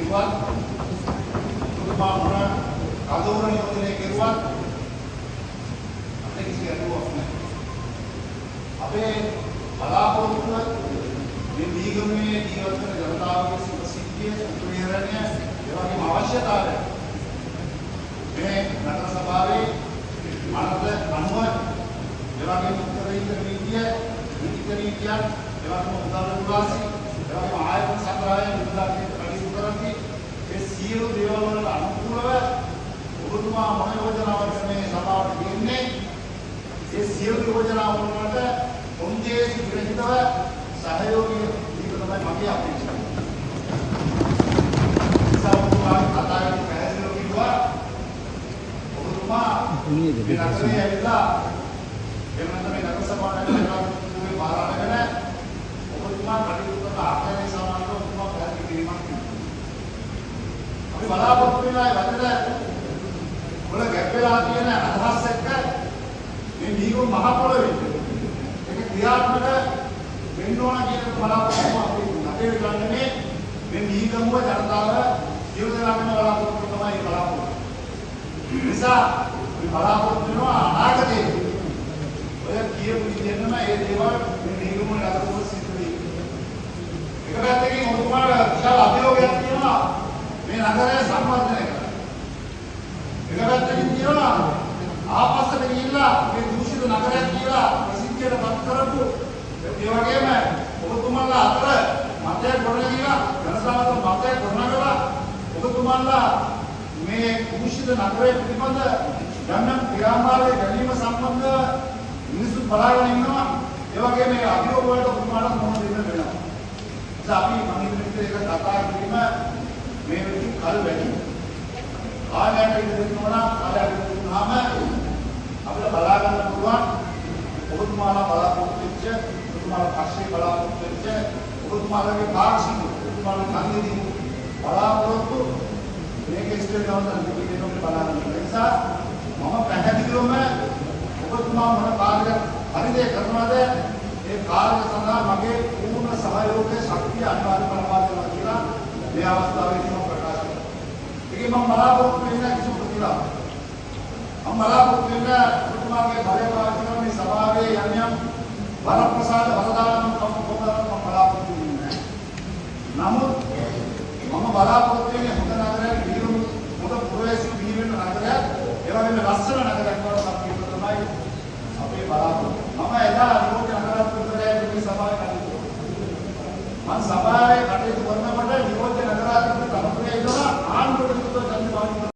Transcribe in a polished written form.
කෙරුවත් ඔබතුමා මොන කදෝරණ යෝජනය කෙරුවත් අපිට කිසි ගැටලුවක් නැහැ. අපේ බලාපොරොත්තුව මේ දීගමේ ජීවත් වෙන ජනතාවගේ සුඛ සිද්ධිය සුඛීකරණය ඒ වගේම අවශ්‍යතාවය මේ නගර සභාවේ අනුව ඒ වගේම උත්තරීතර නීතිය ඒ වගේම උදාර විවාසී ඒ වගේම ආයතන සංග්‍රහය විද්‍යාලයේ කටයුතු කරන්නේ ඒ සියලු දේවල් වලට අනුකූලව ඔබතුමා මොන යෝජනාවක් මේ සභාවට දෙන්නේ ඒ සියලු යෝජනා වලට කොන්දේසි විරහිතව සහයෝගය දීම තමයි මගේ අපේක්ෂාව. සාමාන්‍යයෙන් කතාවේ පැහැදිලිව කිව්වා ඔබතුමා මේ නගරේ ඇවිල්ලා එහෙම නැත්නම් මේ නගර සභාවේ බාර අරගෙන ඔබතුමා කටයුතු කරන ආකාරය සමානව ඔබතුමා පැහැදිලි කිරීමක් කරනවා. අපි බලාපොරොත්තු වෙනා වැඩට වල ගැප් වෙලා තියෙන අදහස් එක්ක මේ දීගම මහ පොළොවේ ඒක ක්‍රියාත්මක වෙන්න ඕන කියන බලාපොරොත්තුව අපේ ගන්නේ මේ දීගමුව ජනතාව ජීවිත ලාභන බලාපොරොත්තු තමයි බලාපොරොත්තු. නිසා මේ බලාපොරොත්තු වෙනවා අනාගතයේ ඔය කියපු විදිහටම මේ දේවල් මේ දීගමුව නගරවල සිද්ධ වෙයි. එක පැත්තකින් ඔබතුමාට විශාල අභියෝගයක් තියෙනවා මේ නගරය සංවර්ධනය කරන්න. එක පැත්තකින් තියෙනවා ආපස්සට ගිහිල්ලා මේ දූෂිත නගරයක් කියලා ප්‍රසිද්ධියට පත් කරපු ඒ වගේම ඔබතුමාලා අතර මතයක් ගොඩනගලා ජනතාවට මතයක් ගොඩනගලා ඔබතුමාලා මේ දූෂිත නගරය පිළිබඳ යම් ක්‍රියාමාර්ග ගැනීම සම්බන්ධව මිනිස්සු බලාගෙන ඉන්නවා. ඒ වගේම මේ අභියෝග වලට ඔබතුමාලා මොන දෙන්න වෙනවා. ඒ අපි මම ඉදිරියට එක කතා කිරීම මේ වෙලෙදි කල් වැඩි. කාලයට ඉඳිනවා කාලයට ඉඳුනහම අපිට බලා ගන්න පුළුවන් ඔබතුමාලා බලාපොරොත්තු වෙච්ච ඔබතුමාලා පස්සේ බලාපොරොත්තු වෙච්ච ඔබතුමාලාගේ කාර්යසික ඔබතුමාලා කන්දේදී බලාපොරොත්තු මේක ඉස්තර ගන්න දෙයක් බලන්න. ඒ නිසා මම පැහැදිලිවම ඔබතුමා මොන කාර්යයක් හරිද කරනවද ඒ කාර්ය සඳහා මගේ පූර්ණ සහයෝගය ශක්තිය අනිවාර්යයෙන්ම ලබා දෙනවා කියලා මේ අවස්ථාවේදී මම ප්‍රකාශ කරනවා. ඒකේ මම බලාපොරොත්තු වෙන කිසි ප්‍රතිලාභ මම බලාපොරොත්තු වෙන ඔබතුමාගේ බලය පාවිච්චි කරන මේ සභාවේ යම් වරප්‍රසාද වරදාන මම බලාපොරොත්තු වෙන්නේ නැහැ. නමුත් මම බලාපොරොත්තු වෙන්නේ හොඳ නගරයක් විහිළු හොඳ පුරවැසි විහිළු නගරයක් ඒ වගේම ලස්සන නගරයක් වඩා සම්පූර්ණ තමයි අපේ බලාපොරොත්තු. මම එදා නියෝජ්‍ය නගරාධිපතිවරයා මේ සභාවේ කටයුතු කරනවා. මම සභාවේ කටයුතු කරනකොට නියෝජ්‍ය නගරාධිපති තමතුරේ ඉඳලා ආණ්ඩුවට